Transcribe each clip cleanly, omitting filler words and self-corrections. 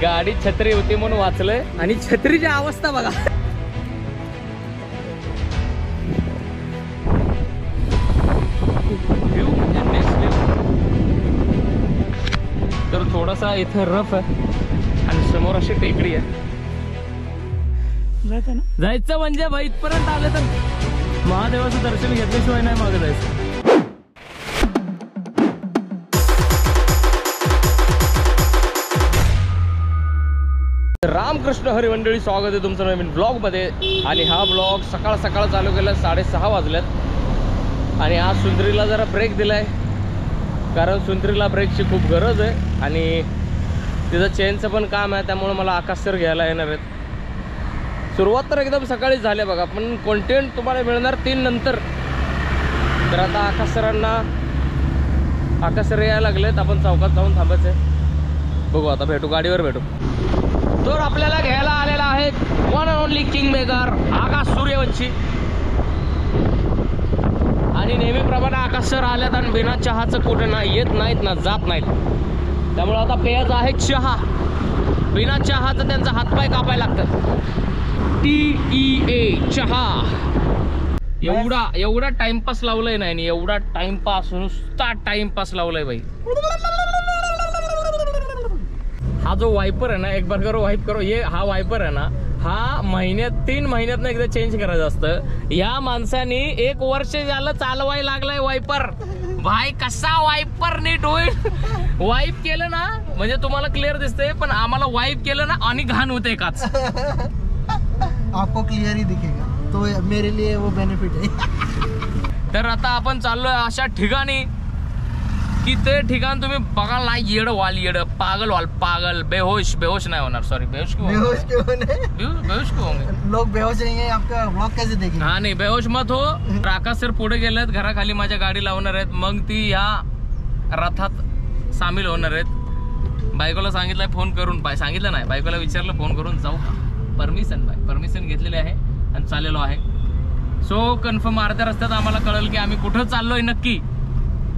गाडी छत्री होती म्हणून वाचलंय आणि छत्रीची अवस्था बघा. तर थोडासा इथं रफ आहे आणि समोर अशी टेकडी आहे. जायचं म्हणजे भाई इथपर्यंत आले तर महादेवाचं दर्शन घेतल्याशिवाय नाही मागे जायचं. रामकृष्ण हरी मंडळी, स्वागत आहे तुमचं नवीन ब्लॉग मध्ये. आणि हा ब्लॉग सकाळ सकाळ चालू केला, 6:30 वाजल्यात. आणि आज सुंदरीला जरा ब्रेक दिलाय, कारण सुंदरीला ब्रेकची खूप गरज आहे आणि तिचं चेनचं पण काम आहे, त्यामुळे मला आकाश सर घ्यायला येणार आहेत. सुरुवात तर एकदम सकाळीच झाली बघा, पण कॉन्टेंट तुम्हाला मिळणार 3 नंतर. तर आता आकाश सर यायला लागलेत, आपण चौकात जाऊन थांबायचं आहे. बघू आता, भेटू गाडीवर भेटू. तर आपल्याला घ्यायला आलेला आहे one and only king maker Akash Suryavanshi. आणि नेहमीप्रमाणे आकाश सर आल्यात आणि बिना चहाचं कुठं ना येत नाहीत ना जात नाहीत, त्यामुळे आता पेयाचा आहे चहा. बिना चहाचं त्यांचा हातपाय कापायला लागतात. TEA चहा. एवढा टाइमपास लावलाय नाही, एवढा टाइमपास, नुसता टाइमपास लावलाय बाई. हा जो वायपर आहे ना, एक बार करो वाईप करो, हा वायपर आहे ना, हा 3 महिन्यात एकदा चेंज करायचं असतं. या माणसाने 1 वर्ष झालं चालवायला लागलाय वायपर. भाई कसा वायपर नीट होईल. वाईप केलं ना म्हणजे तुम्हाला क्लिअर दिसते, पण आम्हाला वाईप केलं ना आणि घाण होते काच. आपको क्लियर ही दिखेगा, तो मेरे लिए वो बेनिफिट है. तर आता आपण चाललोय अशा ठिकाणी की ते ठिकाण तुम्ही बघाल ना, येड वाल, येड पागल वाल, पागल, बेहोश नाही होणार. सॉरी, बेहोश क्यों होंगे लोग? बेहोश रहेंगे, आपका ब्लॉग कैसे देखेंगे? हा नाही, बेहोश मत हो. आकाश सर पुढे गेलेत, घराखाली माझ्या गाडी लावणार आहेत, मग ती या रथात सामील होणार आहेत. बायकोला सांगितलंय फोन करून, सांगितलं नाही, बायकोला विचारलं फोन करून जाऊ का, परमिशन घेतलेली आहे आणि चाललेलो आहे. सो कन्फर्म अर्ध्या रस्त्यात आम्हाला कळेल की आम्ही कुठं चाललोय नक्की.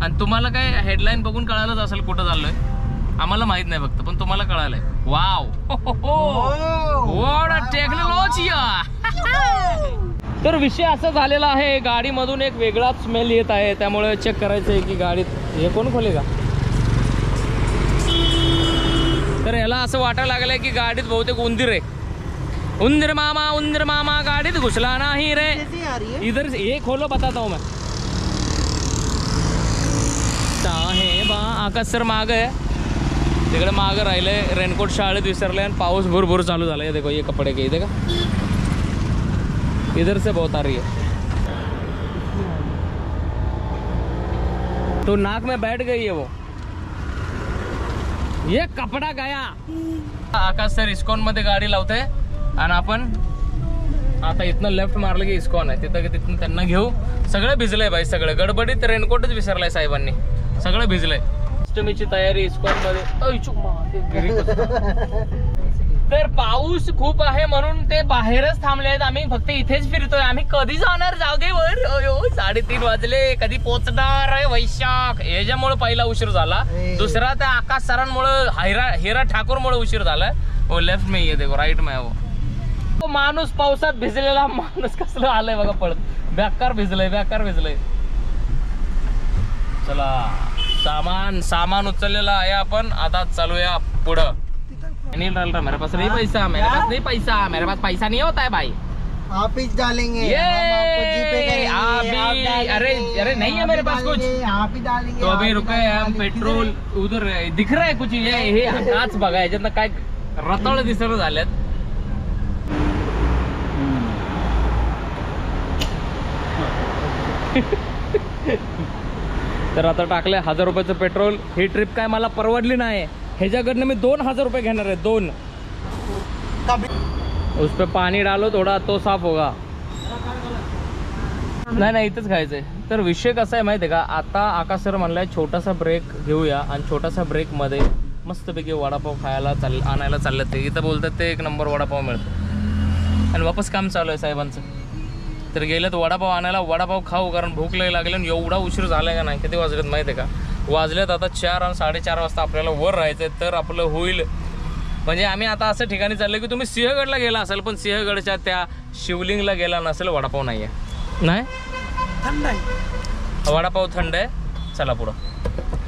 आणि तुम्हाला काय हेडलाईन बघून कळालंच असेल कुठं चाललोय, आम्हाला माहित नाही फक्त, पण तुम्हाला कळालंय. Wow, what a technology. तर विषय असा झालेला आहे, गाडीमधून एक वेगळाच स्मेल येत आहे, त्यामुळे चेक करायचं आहे की गाडीत हे कोण खोले का. तर याला असं वाटायला लागलंय की गाडीत बहुतेक उंदीर आहे. उंदीर मामा गाडीत घुसला नाही रे. इधर ये खोलो, बताता हूं मैं. हे बा आकाश सर माग आहे, तिकडे माग राहिलंय. रेनकोट शाळेत विसरले आणि पाऊस भुरभुर चालू झाला. देखो ये कपड़े के, देखा इधर से बहुत आ रही है. तो नाक में बैठ गई है वो, ये कपड़ा गया. आकाश सर इस्कॉन मध्ये गाडी लावते आणि आपण आता इथनं लेफ्ट मारलं की इस्कॉन आहे, तिथं त्यांना घेऊ. सगळं भिजलंय भाई, सगळं गडबडीत रेनकोटच विसरलाय साहेबांनी, सगळं भिजलंय. अष्टमीची तयारी इस्कॉन मध्ये. तर पाऊस खूप आहे म्हणून ते बाहेरच थांबले आहेत, आम्ही फक्त इथेच फिरतोय. आम्ही कधी जाणार जागेवर? 3:30 वाजले, कधी पोहोचणार आहे वैशाख. याच्यामुळे पहिला उशीर झाला, दुसरा त्या आकाश सरांमुळे, हिरा ठाकूरमुळे उशीर झाला. वो लेफ्ट में ये देखो, राइट में वो माणूस पावसात भिजलेला माणूस कसलं आलंय बघा पळत. बेकार भिजलंय. चला, सामान उचललेला आहे आपण, आता चालूया पुढं. नहीं डाल रहा, मेरे पास नहीं पैसा, मेरे पास पैसा नहीं होता है भाई. आप ही डालेंगे, ये आपको जीपे करेंगे. अरे नहीं है मेरे पास कुछ, आप ही डालेंगे. तो अभी रुके हम पेट्रोल उधर दिख रहा है कुछ. हे काच बघा, याच्यातनं काय रताळ दिसत झाल्यात. तर आता टाकलंय 1000 रुपयाचं पेट्रोल. ही ट्रिप काय मला परवडली नाही, ह्याच्याकडनं मी 2000 रुपये घेणार आहे. 2 उस पे पाणी डालो थोडा, तो साफ होगा. नाही इथंच खायचंय. तर विषय कसा आहे माहिती आहे का, आता आकाश सर म्हणलाय छोटासा ब्रेक घेऊया आणि छोटासा ब्रेक मध्ये मस्तपैकी वडापाव खायला आणायला चाललं. ते इथं बोलतात ते 1 नंबर वडापाव मिळतो आणि वापस काम चालू आहे साहेबांचं. तर गेलेत वडापाव आणायला, वडापाव खाऊ, कारण भूक लई लागली. आणि एवढा उशीर झालाय का नाही, किती वाजलेत माहिती आहे का, वाजलेत आता 4 आणि 4:30 वाजता आपल्याला वर राहायचंय. तर आपलं होईल म्हणजे आम्ही आता असं ठिकाणी चाललोय की तुम्ही सिंहगडला गेला असाल पण सिंहगडच्या त्या शिवलिंगला गेला नसेल. वडापाव नाहीये. नाही थंड आहे. वडापाव थंड आहे. चला पुढं.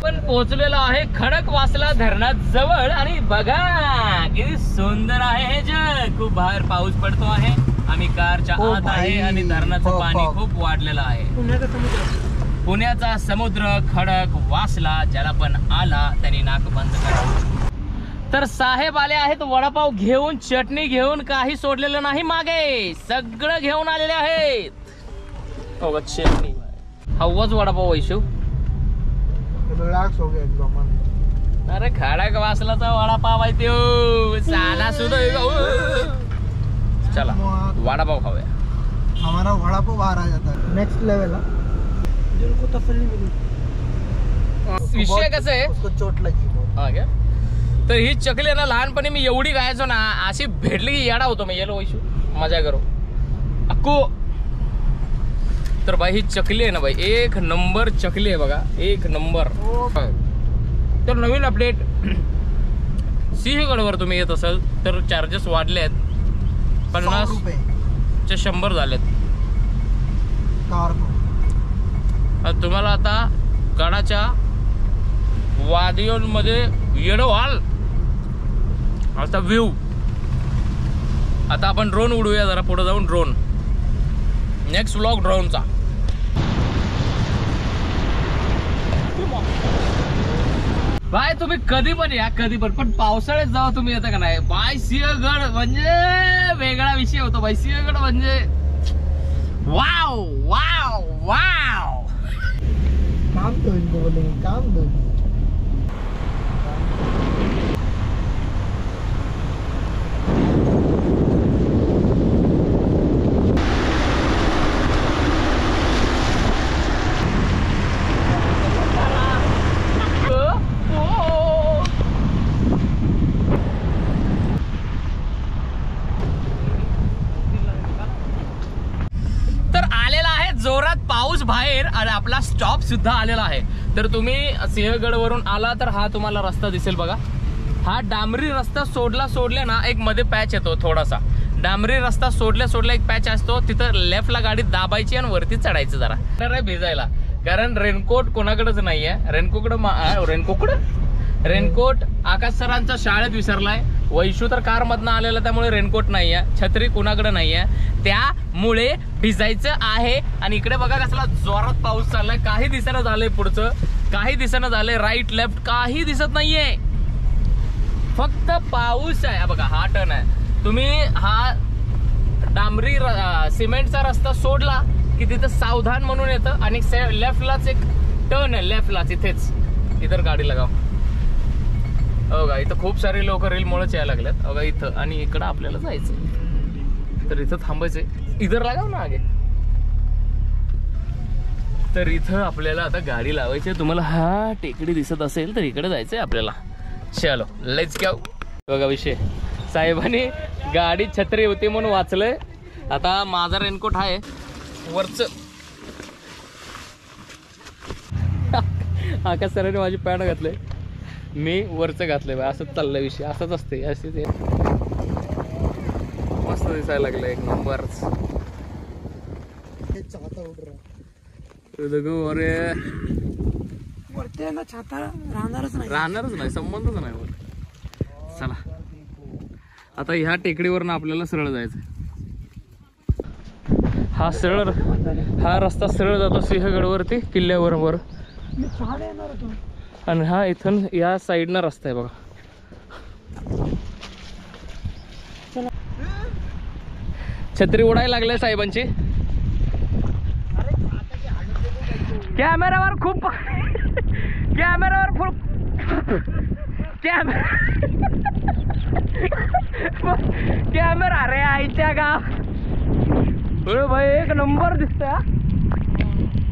पण पोहोचलेलो आहे खडकवासला धरणात जवळ आणि बघा किती सुंदर आहे हे जग. खूप बाहेर पाऊस पडतो आहे. आम्ही कारच्या आत आहे आणि धरणाचं पाणी खूप वाढलेलं आहे. पुण्याचा समुद्र खडक वासला ज्याला पण आला त्यांनी नाक बंद करा. तर साहेब आले आहेत वडापाव घेऊन, चटणी घेऊन, काही सोडलेलं नाही मागे. सगळं घेऊन आलेले आहेत. हो चटणी हवाच वडापाव वैशू. रिलॅक्स हो गया एकदम. अरे खडक वासलाचा वडापाव आहे तो. साला सुद्धा चला वडापाव खाऊया. हमारा वडापाव बाहर आ जाता है. Next level. जिनको तसल्ली मिली. विषय कसं आहे उसको चोट लगी. हा क्या. तर ही चकली आहे ना लहानपणी मी एवढी खायचो ना अशी भेटली की येडा होतो मी. येलो वैशू मजा करो अक्को. तर भाई ही चकली आहे ना भाई एक नंबर चकली आहे बघा. एक नंबर. तर नवीन अपडेट सिंहगडवर तुम्ही येत असाल तर चार्जेस वाढले आहेत. 50 चे 100 झालेत. तुम्हाला आता गडाच्या वादियोंमध्ये येडो व्हाल. आता व्ह्यू. आता आपण ड्रोन उडूया जरा पुढे जाऊन. ड्रोन नेक्स्ट व्लॉग ड्रोनचा. बाय तुम्ही कधी पण या कधी पण पावसाळ्यात जावा तुम्ही येता का नाही. बाय सिंहगड म्हणजे वेगळा विषय होतो. बाय सिंहगड म्हणजे वाव वाव वाव. काम दो इनको बोलेंगे काम दो. जोरात पाऊस बाहेर आणि आपला स्टॉप सुद्धा आलेला आहे. तर तुम्ही सिंहगड वरून आला तर हा तुम्हाला रस्ता दिसेल बघा. हा डांबरी रस्ता सोडल्या ना एक मध्ये पॅच येतो थोडासा. डांबरी रस्ता सोडल्या एक पॅच असतो. तिथं लेफ्टला गाडी दाबायची आणि वरती चढायचं जरा तर भिजायला. कारण रेनकोट कोणाकडेच नाहीये. रेनकोट आकाश सरांच्या शाळेत विसरलाय. वैशू तर कार मधनं आलेला त्यामुळे रेनकोट नाहीये. छत्री कुणाकडे नाहीये. त्यामुळे भिजायचं आहे. आणि इकडे बघा कसला जोरात पाऊस चाललाय. काही दिसेना झालंय पुढचं. काही दिसेना झालंय राईट लेफ्ट काही दिसत नाहीये. फक्त पाऊस आहे. बघा हा टर्न आहे. तुम्ही हा डांबरी सिमेंटचा रस्ता सोडला की तिथं सावधान म्हणून येतं आणि लेफ्टलाच एक टर्न आहे. लेफ्टलाच इथेच इधर गाडी लगाव. बघा इथं खूप सारे लोक रीलमुळेच यायला लागल्यात. बघा इथं आणि इकडं आपल्याला जायचं तर इथं थांबायचंय. इधर लागाव ना आगे. तर इथं आपल्याला आता गाडी लावायची. तुम्हाला हा टेकडी दिसत असेल तर इकडे जायचंय आपल्याला. चलो लेट्स गो. बघा विषय साहेबांनी गाडी छत्री होती म्हणून वाचलंय. आता माझा रेनकोट आहे वरच. आकाश सरांनी माझी पॅन्ट घातलंय मी वरचं घातलंय. असंच चाललंय विषय. असंच असते. असेच मस्त दिसायला लागलं एक नंबरच. अरे वरती ना छाता राहणारच नाही. संबंधच नाही वर. चला आता ह्या टेकडीवरनं आपल्याला सरळ जायचं. हा रस्ता सरळ जातो सिंहगडवरती किल्ल्यावर. आणि हा इथून या साईडनं रस्ता आहे बघा. छत्री उडायला लागले साहेबांची. कॅमेरावर खूप कॅमेरा अरे आईच्या गाव. भाई एक नंबर दिसतोय.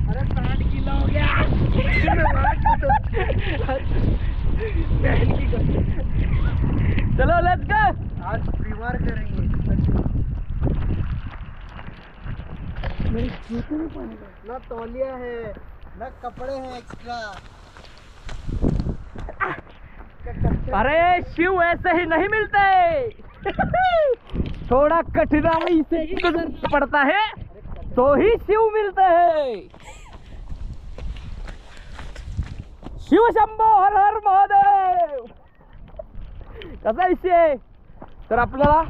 अरे 60 किलो हो गया. चलो लेट्स गो. आज बीमार करेंगे. मेरी जूते में पानी ना तौलिया है ना कपड़े हैं एक्स्ट्रा. अरे शिव ऐसे ही नहीं मिलते, थोड़ा कठिनाई से ही गुजरना पड़ता है तो ही शिव मिलते हैं। शिव शंभो हर हर महादेव। कसा विषय तर आपल्याला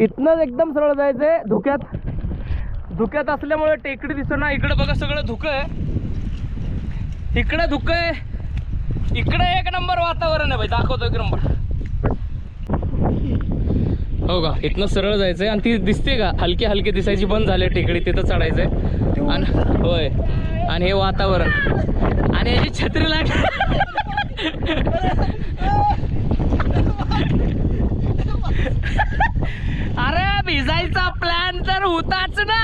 इथनं एकदम सरळ जायचंय, धुक्यात असल्यामुळे टेकडी दिसणार. इकडे बघा सगळं धुकं आहे, इकडे धुकं आहे, इकडे एक नंबर वातावरण आहे भाई, दाखवतो एक नंबर. हो का, इथनं सरळ जायचंय आणि ती दिसते का हलके हलके दिसायची बंद झाले टेकडी, तिथं चढायचंय. आणि होय, आणि हे वातावरण आणि याची छत्री लागली. अरे भिजायचा प्लॅन तर होताच ना.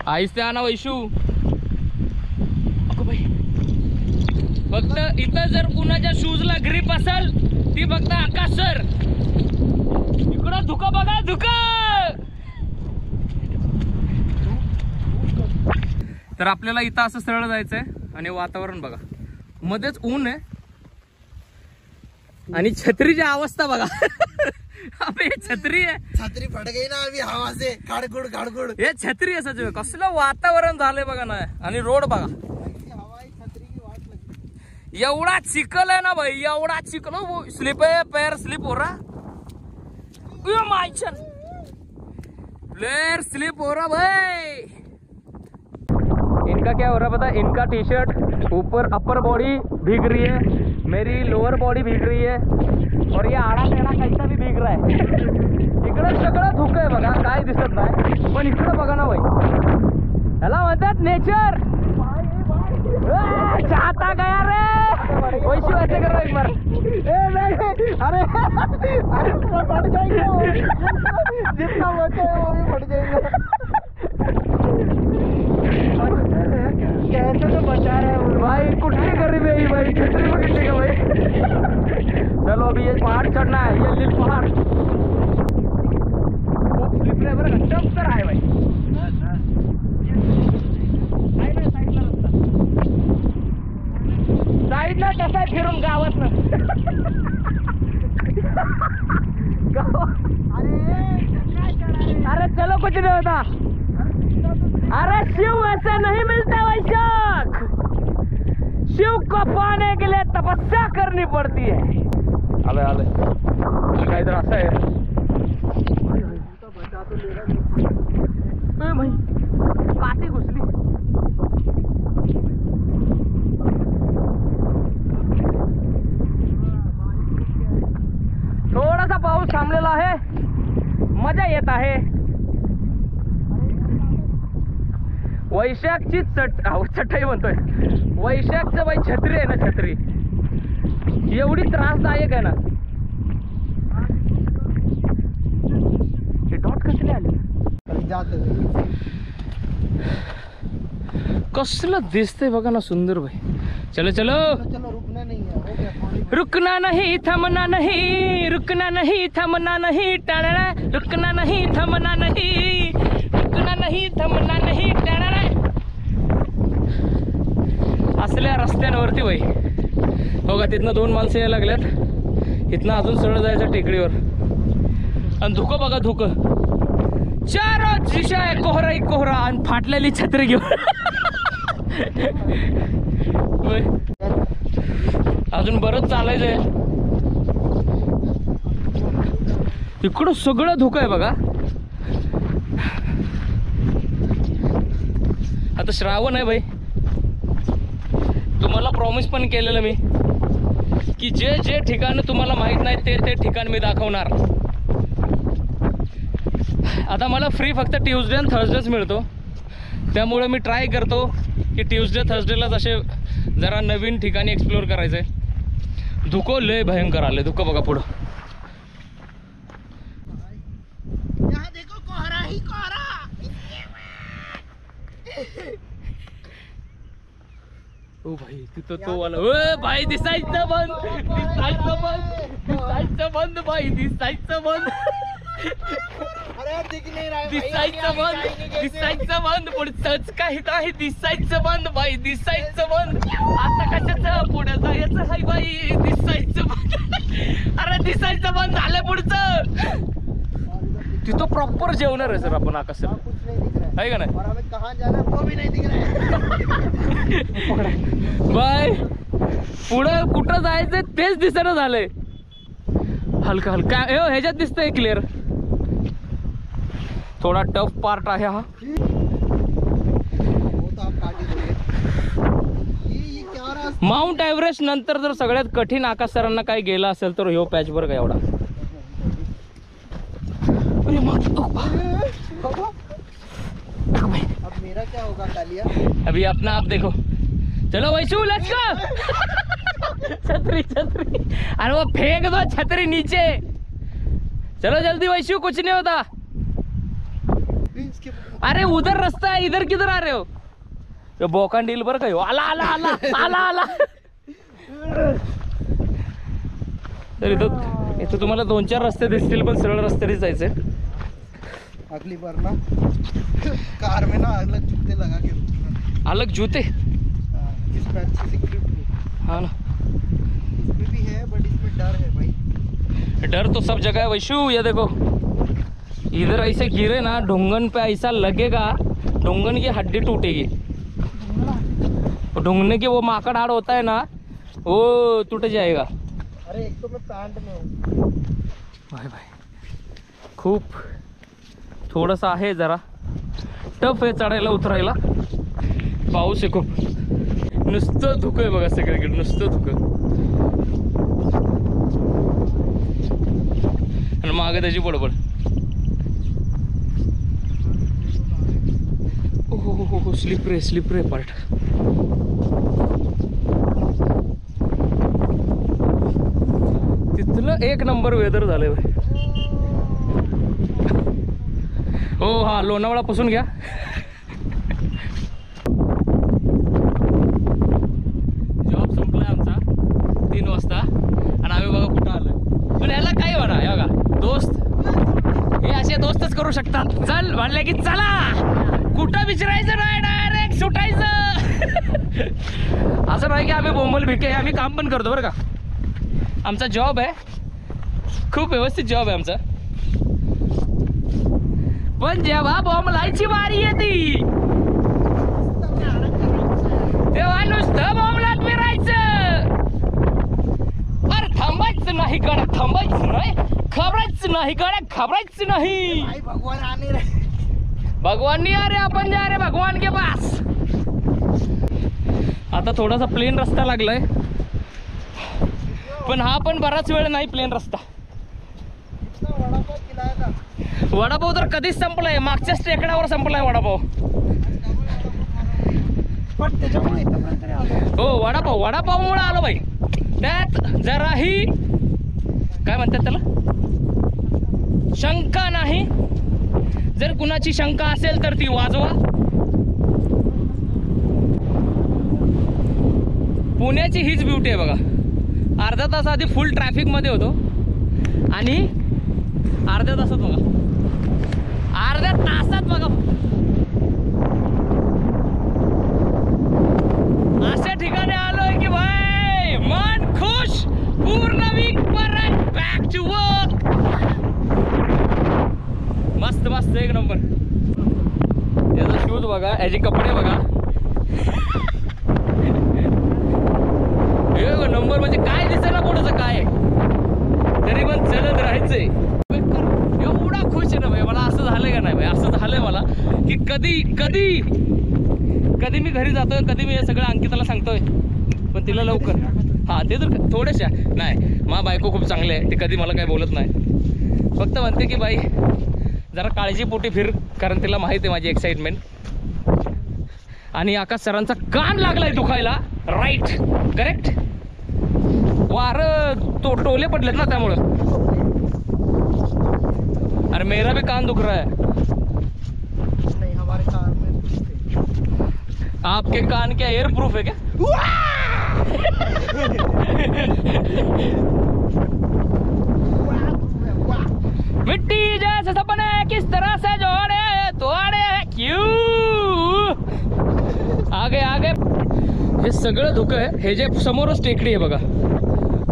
आईस आणा वैशू. फक्त इथं जर कुणाच्या शूजला ग्रीप असेल ती फक्त आकाश सर. इकडं धुकं बघा, धुकं. तर आपल्याला इथं असं सरळ जायचंय आणि वातावरण बघा, मध्येच ऊन आहे आणि छत्रीची अवस्था बघा. अबे छत्री आहे, छत्री फट गई ना अभी हवा से, खाडखुड खाडखुड. हे छत्री आहे सचिव, कसलं वातावरण झालंय बघा ना. आणि रोड बघा, एवढा चिखल आहे ना भाई, एवढा चिखल. स्लिप है, पैर स्लिप हो रहा, प्लेयर स्लिप हो रहा भाई. इनका क्या हो रहा पता, इनका टी शर्ट ऊपर अपर बॉडी भीग रही है, मेरी लोअर बॉडी भीग रही है और ये आडा टेढ़ा कैसा भी भीग रहा है. इकडं सगळं धुकं आहे बघा, काय दिसत नाही. पण इकडं बघा ना भाई, याला म्हणतात नेचर. चाहता गया रे वैसे वैसे करो एक बार. अरे अरे फट जाएगा, जितना बचे वो भी फट जाएगा. कैसे तो बचा रहे हो भाई, कुठली गरीब आहे भाई, छत्री बघितली का भाई. चलो अभी ये पहाड़ चढ़ना है, ये लिल पहाड़ खूप स्लिप आहे बरं का, टफ तर आहे भाई. साईडला कसं आहे फिरून गावात ना. अरे चलो कुछ नहीं होता. अरे शिव ऐसे नहीं मिलता वैशाख, शिव को पाने के लिए तपस्या करनी पड़ती है. अबे अबे काय इधर असं आहे भाई, काठी घुसली. थोडासा पाऊस थांबलेला आहे, मजा येत आहे. वैशाखची चटई म्हणतोय, वैशाखचं बाई छत्री आहे ना, छत्री एवढी त्रासदायक आहे ना. हे डॉट कसले आले, कसलं दिसतंय बघा ना सुंदर भाई. चलो चलो, रुकना नहीं है, हो गया. रुकना नहीं, थमना नहीं, रुकना नहीं, थमना नहीं, टाळा. रुकना नहीं, थमना नहीं, रुकना नहीं, थमना नाही, टाळा. असल्या रस्त्यांवरती भाई हो का, तिथनं 2 माणसं यायला लागल्यात. इथनं अजून सरळ जायचं टेकडीवर. आणि धुकं बघा, धुकं चार दिशा आहे, कोहरा एक कोहरा आणि फाटलेली छत्री घेऊन. अजून बरंच चालायचंय. इकडं सगळं धुकं आहे बघा. आता श्रावण आहे भाई, तुम्हाला प्रॉमिस पण केलेलं मी की जे जे ठिकाण तुम्हाला माहित नाही ते ते ठिकाण मी दाखवणार. आता मला फ्री फक्त ट्यूजडे आणि थर्सडेच मिळतो, त्यामुळे मी ट्राय करतो की ट्यूजडे थर्सडेलाच असे जरा नवीन ठिकाणी एक्सप्लोर करायचंय. धुकं लय भयंकर आले, धुकं बघा पुढं. यहाँ देखो कोहरा ही कोहरा. ओ भाई तिथं तो वाला, ओ भाई दिसायचं बंद, दिसायचं बंद, दिसायचं बंद भाई, दिसायचं बंद. अरे यार दिख नहीं रहा है भाई. दिसायचं बंद, दिसायचं बंद, पुढचंच काही नाही. दिसायचं बंद बाई, दिसायचं बंद. आता कशाचं पुढे जायचं हाय बाई, दिसायचं बंद. अरे दिसायचं बंद झालं पुढचं. तिथं प्रॉपर जेवणार आहे सर आपण आकाश सर, कुछ नहीं दिख रहा है. आहे का नाही और हमें कहाँ जाना है वो भी नहीं दिख रहा है. बाय. पुढं कुठं जायचं तेच दिसेना झालंय. हलका हलका ह्याच्यात दिसतंय क्लिअर. थोडा टफ पार्ट आहे हा. वो तो आप काट ही दोगे. ये क्या रास्ता. माउंट एव्हरेस्ट नंतर जर सगळ्यात कठीण आकाश सरांना काय गेला असेल तर ह्यो पॅच वर काय एवढा. अरे बाबा, अब मेरा क्या होगा कालिया. अभी अपना आप देखो. चलो वैशु लेट्स गो. छतरी छतरी, अरे वो फेंक दो छतरी नीचे. चलो जल्दी वैशु, कुछ नहीं होता. इसके अरे उधर रास्ता है, इधर किधर आ रहे हो. यो बोकांड डील बरं का ह्यो. आला आला आला आला आला. तर इथं तुम्हाला 2-4 रस्ते दिसतील पण सरळ रस्त्याने जायचंय. अगली बार ना कार में ना अलग जूते लगा के रखना. अलग जूते. इस पैंट से इक्विप्ड. हाँ ना, इसमें भी है बट इसमें डर है भाई. डर तो सब जगह है वैशु. ये देखो इधर ऐसे गिरे ना ढूंगन पे, ऐसा लगेगा ढूंगन की हड्डी टूटेगी. ढूंगने की वो माकड़ हाड़ होता है ना, वो टूट जाएगा. अरे एक तो मैं पैंट में हूँ. Bye bye. खूप थोडंसं आहे, जरा टफ आहे चढायला उतरायला. पाऊस आहे खूप, नुसतं धुकं आहे बघा सगळीकडे, नुसतं धुकं. आणि मागे त्याची बडबड. हो हो स्लिपरे स्लिपरे पार्ट. तिथलं एक नंबर वेदर झालंय भाई. हो हा लोणावळा पासून घ्या. जॉब संपलाय आमचा 3 वाजता आणि आम्ही बघा कुठं आलोय. पण याला काय म्हणा, हे बघा दोस्त, हे असे दोस्तच करू शकतात. चल म्हणले की चला, कुठं विचारायचं नाही, डायरेक्ट सुटायचं. असं नाही की आम्ही बोंबल भिके, आम्ही काम पण करतो बरं का. आमचा जॉब आहे, खूप व्यवस्थित जॉब आहे आमचा. पण जेव्हा बोंबलायची वारी येते तेव्हा नुसतं बोंबलात फिरायचं. अरे थांबायचं नाही गाड्या, थांबायचं नाही, खबरायचं नाही गाड्या, खबरायचं नाही. भाई भगवान आने रहे. भगवान नहीं आ रहे, अपन जा रहे भगवान के पास. आता थोडासा प्लेन रस्ता लागलाय, पण हा पण बराच वेळ नाही प्लेन रस्ता. वडापाव खिलाया था. वडापाव तर कधीच संपलाय, मागच्याच टेकडावर संपलाय वडापाव. पण त्याच्यामुळे इथपर्यंत तरी आलो. हो वडापाव, वडापावमुळे आलो बाई. त्यात जराही काय म्हणतात त्याला, शंका नाही. जर कुणाची शंका असेल तर ती वाजवा. पुण्याची हीच ब्युटी आहे बघा. अर्धा तास आधी फुल ट्रॅफिक मध्ये होतो आणि अर्ध्या तासात बघा, अर्ध्या तासात बघा अशा ठिकाणी आलोय की भाई मन खुश. पूर्ण वीक परत बॅक टू वर्क. मस्त मस्त एक नंबर. याचा शूज बघा, याचे कपडे बघा, एक नंबर. म्हणजे काय दिसेना पुढचं काय, तरी पण चलत राहायचंय. एवढा खुश आहे ना भाई, मला असं झालंय का नाही भाई, असं झालंय मला की कधी कधी कधी मी घरी जातोय, कधी मी हे सगळं अंकिताला सांगतोय, पण तिला लवकर. हा ते तर थोड्याशा नाही, मा बायको खूप चांगली आहे, ती कधी मला काय बोलत नाही. फक्त म्हणते की बाई जरा काळजीपोटी फिर, कारण तिला माहिती आहे माझी एक्साइटमेंट. आणि आकाश सरांचा कान लागलाय दुखायला. Right, correct. वार टोले पडलेत ना त्यामुळं. अरे मेरा भी कान दुख रहा है. नहीं हमारे कार में कुछ थे. आपके कान क्या एयर प्रूफ है क्या? मिट्टी जैसा से सपने किस तरह से जोड़े तोड़े क्यों. आगे आगे हे सगळं धुकं आहे. हे जे समोरच टेकडी आहे बघा,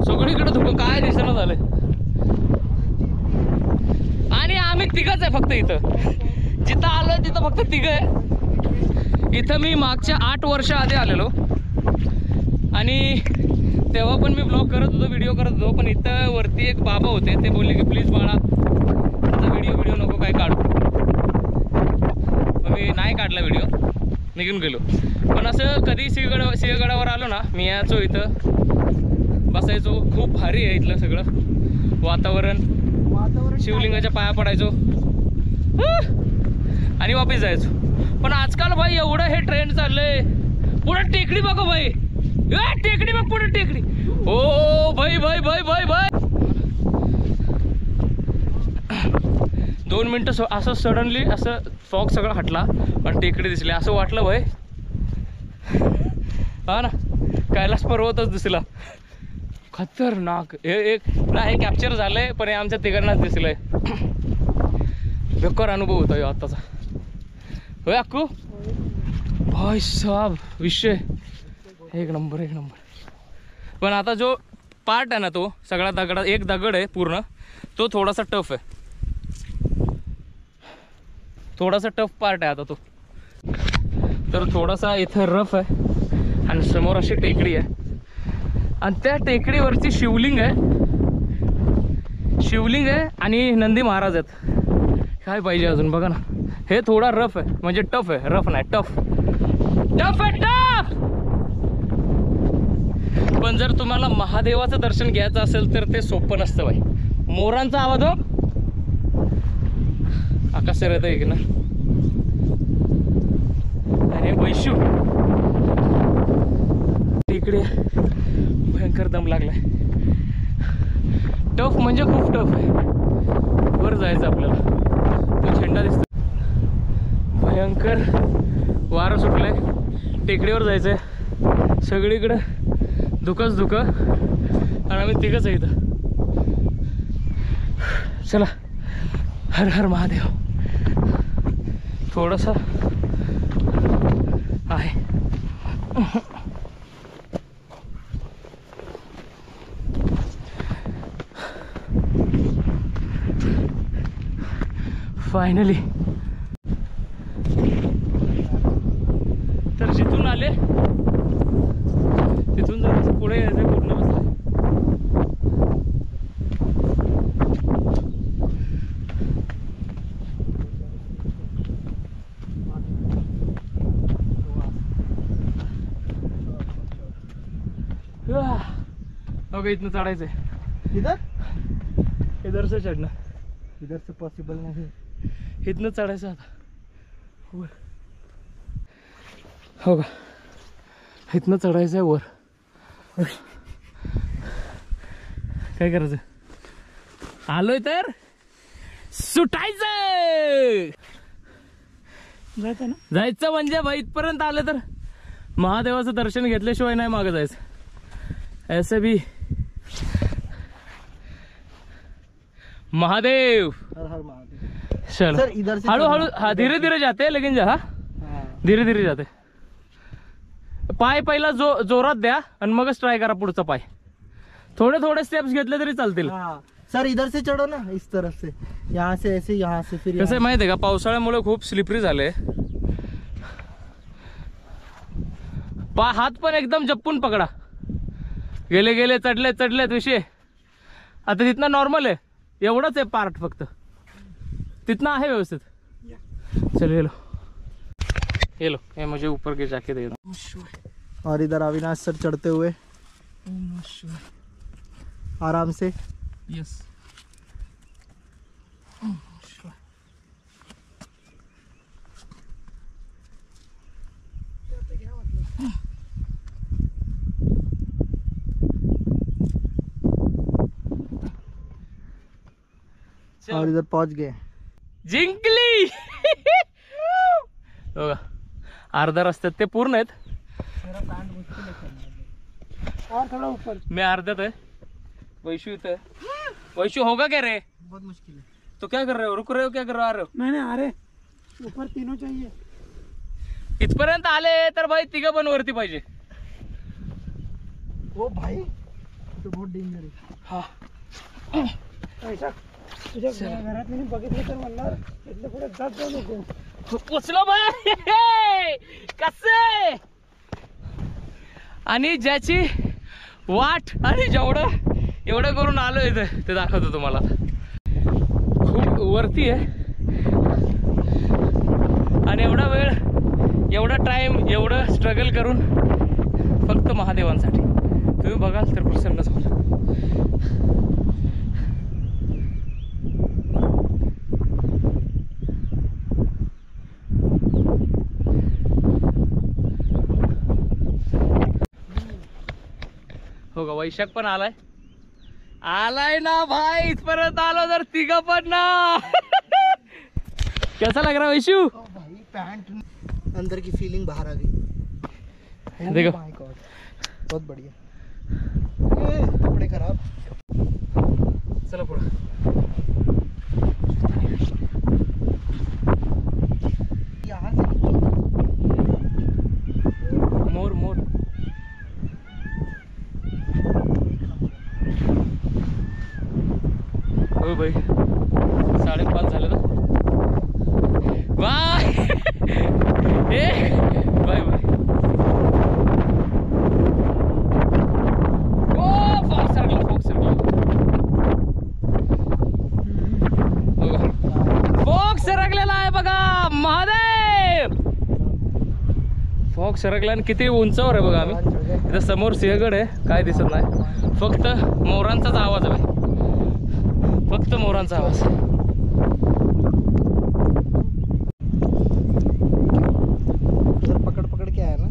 सगळीकडे धुकं काय दिसणं झालंय. आणि आम्ही तिघच आहे फक्त इथं. जिथं आलोय तिथं फक्त तिघ आहे. इथं मी मागच्या 8 वर्ष आधी आलेलो आणि तेव्हा पण मी ब्लॉग करत होतो, व्हिडिओ करत होतो. पण इथं वरती एक बाबा होते, ते बोलले की प्लीज बाळा आता व्हिडिओ नको काय काढू. मग मी नाही काढला व्हिडिओ, निघून गेलो. पण असं कधी सिंहगडावर आलो ना, मी यायचो इथं बसायचो. खूप भारी आहे इथलं सगळं वातावरण. शिवलिंगाच्या पाया पडायचो आणि वापस जायचो. पण आजकाल भाई एवढं हे ट्रेंड चाललंय. पुढे टेकडी बघा भाई, टेकडी बघ पुढे टेकडी. ओ भाई भाई भाई भाई भाई 2 मिनटं असं सडनली असं फॉग सगळं हटला आणि टेकडी दिसली. असं वाटलं भाई हा ना कैलास पर्वतच दिसला. खतरनाक. हे कॅप्चर झालंय पण हे आमच्या तिघांनाच दिसलंय. बेकार अनुभव होता यो आत्ताचा. होय अक्कू भाई साहब विषय एक नंबर एक नंबर. पण आता जो पार्ट आहे ना तो सगळा दगड, एक दगड आहे पूर्ण, तो थोडासा टफ आहे. थोडासा टफ पार्ट आहे आता तो. तर थोडासा इथं रफ आहे आणि समोर अशी टेकडी आहे आणि त्या टेकडीवरची शिवलिंग आहे. शिवलिंग आहे आणि नंदी महाराज आहेत. काय पाहिजे अजून बघा ना. हे थोडा रफ आहे, म्हणजे टफ आहे, रफ नाही टफ. टफ आहे टफ. पण जर तुम्हाला महादेवाचं दर्शन घ्यायचं असेल तर ते सोपं नसतं बाई. मोरांचा आवाज हो आकाश सर येतं एक ना. अरे वैशू इकडे भयंकर दम लागलाय. टफ म्हणजे खूप टफ आहे. वर जायचं आपल्याला. तो झेंडा दिसतो. भयंकर वारं सुटलंय. टेकडीवर जायचंय. सगळीकडे धुकंच धुकं आणि आम्ही तिघंच आहे इथं. चला हर हर महादेव. थोडंसं आहे. फायनली. तर जिथून आले तिथून जर पुढे यायचं पूर्ण बसलं. ओके इथनं चढायचंय. इधर से चढणं. इधर से पॉसिबल नहीं. इथनं चढायचं आता. हो का इथनं चढायचं आहे वर. काय करायचं. आलोय तर सुटायचं. जायचं ना. जायचं म्हणजे भाई इथपर्यंत आलं तर महादेवाचं दर्शन घेतल्याशिवाय नाही मागं जायचं. ऐसे भी महादेव. हर हर महादेव. चलो सर इधर से हळू हळू. हाँ धीरे धीरे जाते लेकिन जा. धीरे धीरे जाते. पाय पहिला जोरात द्या आणि मगच ट्राय करा पुढचा पाय. थोडे थोडे स्टेप्स घेतले तरी चालतील. सर इधर से चढ़ो ना इस तरफ से. यहाँ से ऐसे यहाँ से फिर. कसं माहिती आहे का पावसाळ्यामुळे खूप स्लिपरी झाले. हात पण एकदम जपून पकडा. गेले गेले चढले चढलेत विषय. आता तिथनं नॉर्मल आहे. एवढंच आहे पार्ट फक्त. तितना है व्यवस्थित. चलो ये लो ये मुझे ऊपर के जाके दे दो. और इधर अविनाश सर चढ़ते हुए आराम से. यस और इधर पहुंच गए. जिंकली. बघा अर्धा रस्त्यात ते पूर्ण आहेत. और थोड़ा ऊपर. मी अर्ध्यात आहे. वैशू इथं. वैशू होगा क्या रे. बहुत मुश्किल है. तो क्या कर रहे हो, रुक रहे हो, क्या कर रहे हो, आ रहे हो? नहीं आ रहे, ऊपर तीनों चाहिए. इथपर्यंत आले तर भाई तिघं पण वरती पाहिजे. ओ भाई तो बहुत डेंजर आहे. हा तुझ्या घरात मी बघितलं तर म्हणणार इथलं पुढे जात जाऊ नको. पोचलो भाई. कसे आणि ज्याची वाट आणि जेवढं एवढं करून आलो इथे ते दाखवतो तुम्हाला. खूप वरती आहे आणि एवढा वेळ, एवढा टाइम, एवढं स्ट्रगल करून फक्त महादेवांसाठी. तुम्ही बघाल तर प्रसन्न झालं. हो का, वैशाख पण आलाय ना भाई. इथपर्यंत आलो तर तिघं पण ना. कैसा लग रहा है वैशू? भाई पैंट अंदर की फीलिंग बाहर आ गई. देखो माय गॉड बहुत बढ़िया. कपड़े खराब. चला पुढे. यहाँ से मोर मोर. हो भाई 5:30 झाले ना. बाय. Bye bye. फॉग सरकलेला आहे बघा. महादेव फॉग सरकला आणि किती उंचावर आहे बघा. आम्ही इथं समोर सिंहगड आहे, काय दिसत नाही. फक्त मोरांचाच आवाज आहे, फक्त मोरांचा आवाज. पकड़ पकड़ के आया ना.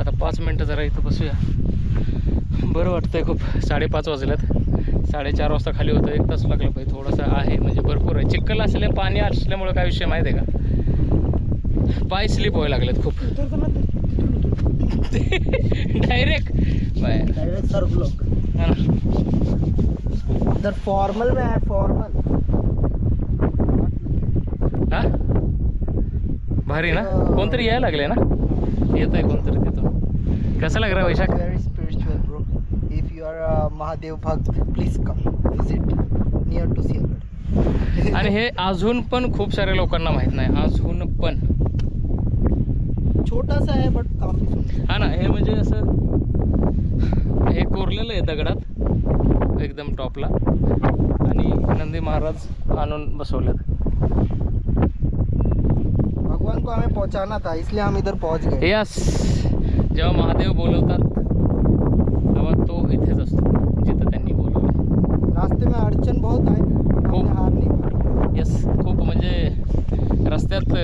आता 5 मिनटं जरा इथं बसूया, बरं वाटतंय खूप. 5:30 वाजल्यात. 4:30 वाजता खाली होतं. 1 तास लागला पाहिजे. थोडंसं आहे म्हणजे भरपूर आहे. चिखल असले, पाणी असल्यामुळे काय विषय माहिती आहे का, पाय स्लिप व्हायला लागलेत खूप. डायरेक्ट सर ब्लॉक इधर फॉर्मल में है. फॉर्मल हा भारी ना. कोणतरी यायला लागले ना. येतोय कोणतरी तिथं. कसं लाग रहा वैशाख? very spiritual bro. If you are a Mahadev Bhakt, please come visit near to Sialgad. आणि हे अजून पण खूप साऱ्या लोकांना माहित नाही. अजून पण छोटा सा है बट काफी सुंदर. हा ना. हे म्हणजे असं हे कोरलेलं आहे दगडात एकदम टॉपला आणि नंदी महाराज आणून बसवलेत. भगवान को हमें पहुंचाना था इसलिए हम इधर पहुंच गए. यस. जेव्हा महादेव बोलवतात तेव्हा तो इथेच असतो जिथं त्यांनी बोलवलं. रास्ते में अडचण बहुत आहे. खूप. हार नाही मानली. यस. खूप म्हणजे रस्त्यात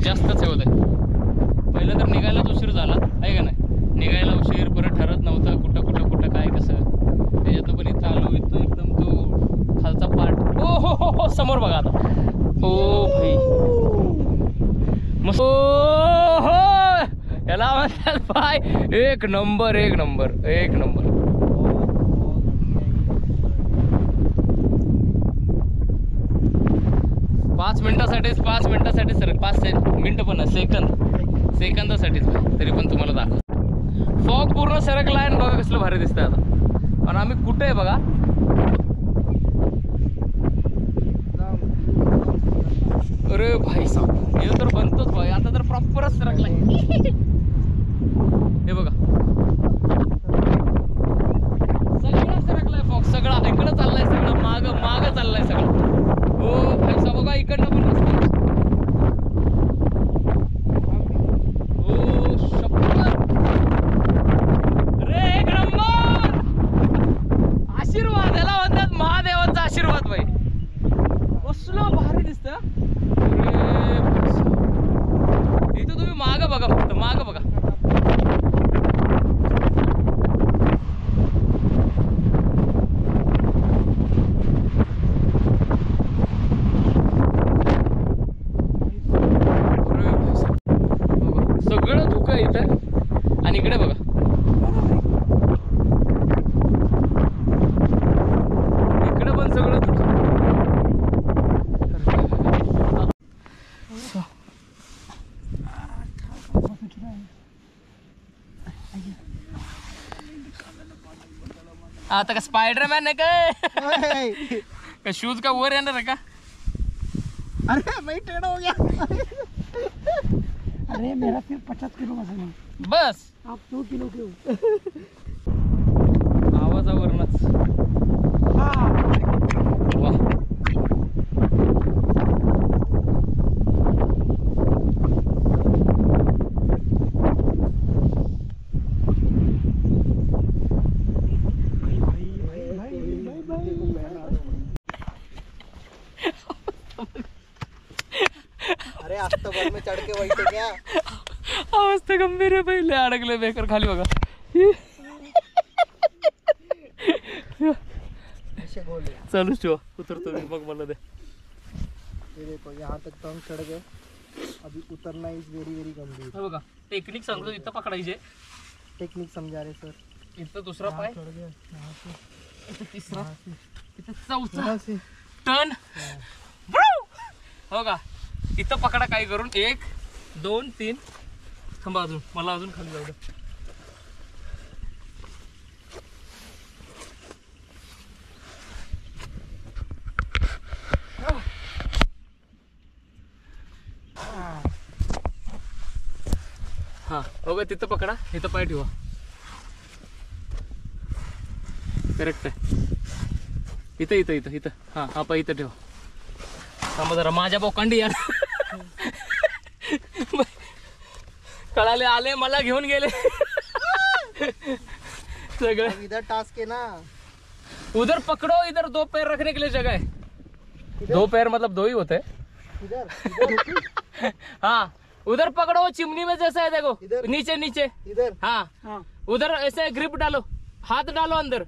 जास्तच हे होतं. पहिलं तर निघायलाच उशीर झाला आहे का नाही. निघायला उशीर, परत ठरत नव्हतं कुठं कुठं कुठं काय कसं. त्याच्यात पण इथं आलो. इथं एकदम तो खालचा पार्ट. ओ हो हो हो समोर बघा आता. ओ भाई मस्त. हो याला म्हणतात भाई एक नंबर एक नंबर एक नंबर. 5 मिनिटासाठीच 5 मिनिटासाठी सर 5 मिनिटं पण सेकंदासाठीच तरी पण तुम्हाला दाखव. फॉग पूर्ण सरकला आहे. बघा कसलं भारी दिसतंय आता. आणि आम्ही कुठे आहे बघा. अरे भाई साहब हे तर बनतोच भाई. आता तर प्रॉपरच सरकलाय. हे बघा सगळा सरकलाय फॉग. सगळा इकडं चाललाय, सगळं माग चाललाय सगळं. हो भाई साहब बघा इकडनं पण रस्ता. हो शपथ. अरे एक नंबर. आशीर्वाद याला म्हणतात, महादेवांचा आशीर्वाद भाई. कसलं भारी दिसतं. अरे सगळं धुकं इथं. आणि इकडे बघा, इकडे पण सगळं धुकं. आता का स्पायडरमॅन आहे काय? का शूज का वर येणार आहे का? अरे मैं टेढ़ा हो गया. अरे मेरा सिर्फ 50 किलो वजन है, बस आप 2 किलो के हो. आवाजावरूनच हाँ वा. अरे आज तो बल में चढ़ के वही थे क्या. अवस्था गंभीर आहे. पहिले अडकले बेकर खाली बघा. ऐसे बोल यार. चालूच ठेवा, उतरतो मी मग मला दे. ये देखो यहाँ तक तो हम चढ़ गए, अभी उतरना इज वेरी वेरी गंभीर. हे बघा टेक्निक सांगतो. इथं पकडायचे, टेक्निक समझा रहे सर. इथं दुसरा पाय, चढ़ गए यहाँ से, इथं तिसरा, यहाँ से, इथं चौथा यहाँ से. टर्न. हो का, इथं पकडा काय करून 1 2 3. थांबा अजून, मला अजून खाली जाऊ दे. हा हो का, तिथं पकडा, इथं पाय ठेवा. करेक्ट आहे. इथं इथं इथं इथं हा हा पाय इथं ठेवा. थांबा जरा, माझ्या बोकांडी यार. कळाले, आले मला घेऊन गेले सगळे. अब इधर टास्क है ना. उधर पकड़ो, इधर 2 पैर रखने के लिए जगह है. 2 पैर मतलब 2 ही होते हैं. इधर हाँ उधर पकड़ो, वो चिमनी में जैसा है देखो. इधर? नीचे नीचे. इधर. हाँ हाँ उधर ऐसे ग्रिप डालो, हाथ डालो अंदर.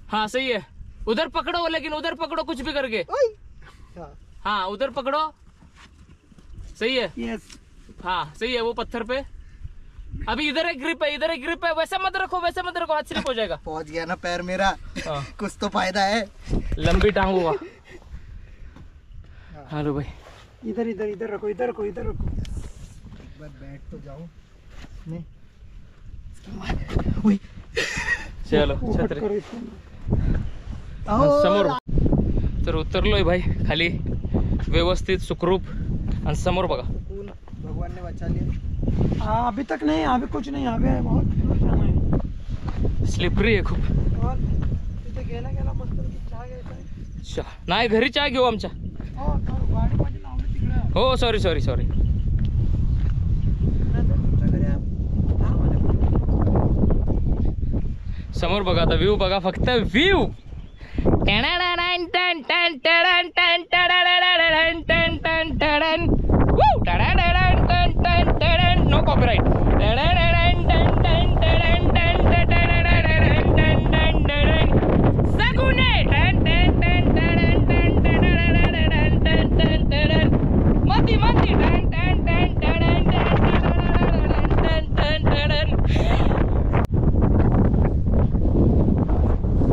हाँ सही है. उधर पकड़ो, लेकिन उधर पकड़ो कुछ भी करके. ओए. हाँ. हाँ उधर पकड़ो, सही है. यस. हाँ सही है. वो पत्थर पे अभी इधर एक ग्रिप है, इधर एक ग्रिप है. वैसा मत रखो, वैसा मत रखो, हाथ स्लिप हो जाएगा. पहुंच गया ना पैर मेरा. हाँ. कुछ तो फायदा है. लंबी टांग हुआ. हेलो भाई, इधर इधर इधर रखो, इधर रखो, इधर रखो. एक बार बैठ तो जाऊं. नहीं. ओए. चलो ऊपर छत्री करो इसको. समोर. तर उतरलोय भाई खाली, व्यवस्थित सुखरूप. आणि समोर बघा, ऊन भगवान ने बचा लिया. हाँ अभी तक नहीं, अभी कुछ नहीं, अभी बहुत दूर जाना है. स्लिपरी आहे खूप. और तिथे गेला गेला मस्त चहा घ्यायचा आहे. चहा नाही, घरी चहा घेऊ आमच्या. हो तर गाडी माझी लावली तिकडे. हो सॉरी सॉरी सॉरी. नाहीतर तुमच्या घरी दहा वाजेपर्यंत. समोर बघा आता, व्ह्यू बघा फक्त, व्ह्यू. No copyright. मती मती.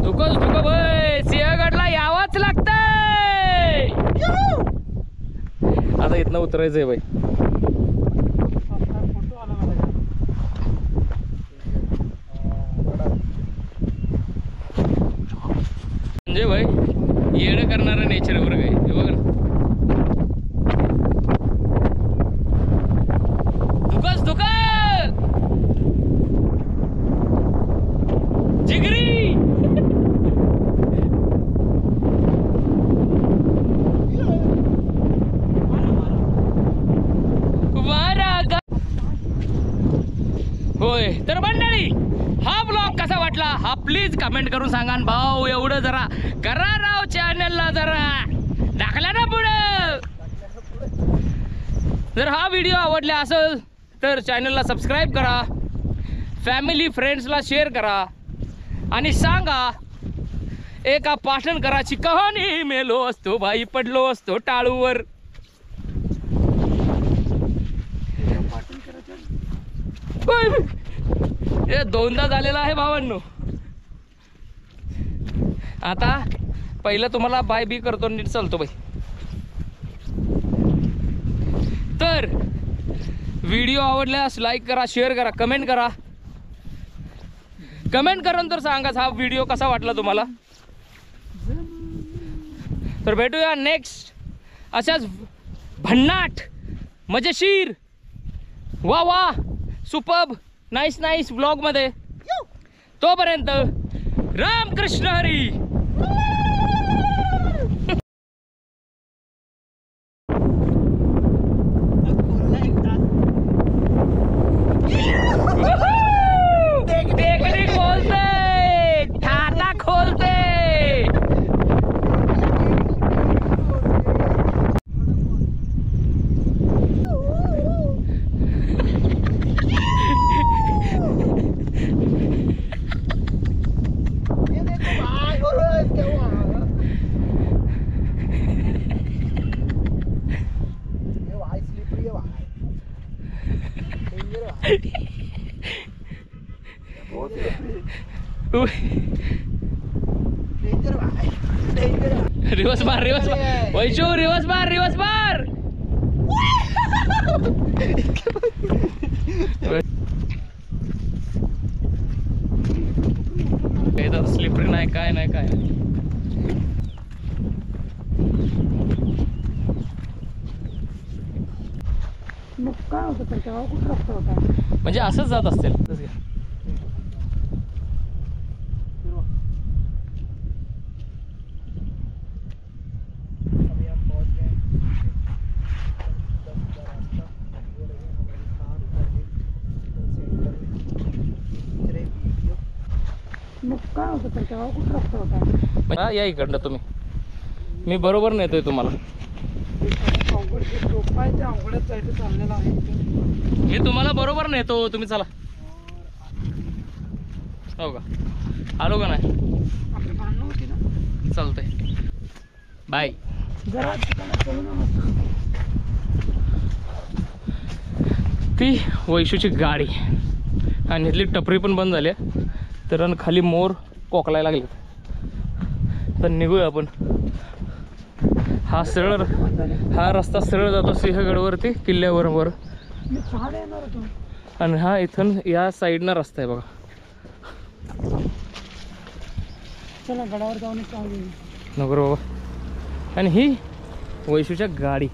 धुकच धुक भाई, सिंहगडला यावंच लागतंय. आता इथनं उतरायचंय बाई. फोटो आला माझ्या. म्हणजे भाई येडं करणारं नेचर वर काय, हे बघ ना. धुकच धुक जिगरी. होय तर मंडळी, हा ब्लॉग कसा वाटला हा प्लीज कमेंट करून सांगा. आणि भाऊ एवढं जरा करा राव, चॅनलला जरा टाकला ना पुढं. जर हा व्हिडिओ आवडला असेल तर चॅनलला सबस्क्राईब करा, फॅमिली फ्रेंड्सला शेअर करा आणि सांगा एका पाटणकराची कहाणी. मेलो असतो बाई, पडलो असतो टाळूवर. पाटील करत हे दोनदा झालेला आहे भावांनो. आता पहिलं तुम्हाला बाय बी करतो, नीट चालतो बाई. तर व्हिडिओ आवडल्यास लाईक करा, शेअर करा, कमेंट करा. कमेंट करून तर सांगाच हा व्हिडिओ कसा वाटला तुम्हाला. तर भेटूया नेक्स्ट अशाच भन्नाट, मजेशीर, वा वा, सुपर्ब, नाईस नाईस ब्लॉग मध्ये. तोपर्यंत रामकृष्ण हरी. टेकडी खोलते, ठाणा खोलते. रिवर्स मार, रिवर्स मार वैशू, रिवर्स मार, रिवर्स मार. स्लिपरी नाही, काय नाही, काय नाही. मग काय होतं तर तेव्हा कुठं रस्ता होता? म्हणजे असंच जात असतील. अभी हम पहुंच गए रास्ता. ये रही हमारी कार वीडियो. मग काय होतं तर तेव्हा कुठं रस्ता होता? या इकडनं तुम्ही, मी बरोबर नेतोय तुम्हाला. अवघड टोप आहे, त्या अवघडच साईड चाललेला आहे. मी तुम्हाला बरोबर नेतो, तुम्ही चला. हो का, आलो का नाही? आपली भांडणं होती ना. चालतंय, बाय. जरा ठिकाणात चलू ना मस्त. ती वैशूची गाडी आणि इथली टपरी पण बंद झाली. तर खाली मोर कोकलायला लागले. तर निघूया आपण. हा रस्ता सरळ जातो सिंहगडवरती, किल्ल्यावर. मी छान येणार होतो. आणि हा इथून या साईडनं रस्ता आहे बघा. चला गडावर जाऊन चालू. नको रे बाबा. आणि ही वैशूच्या गाडी.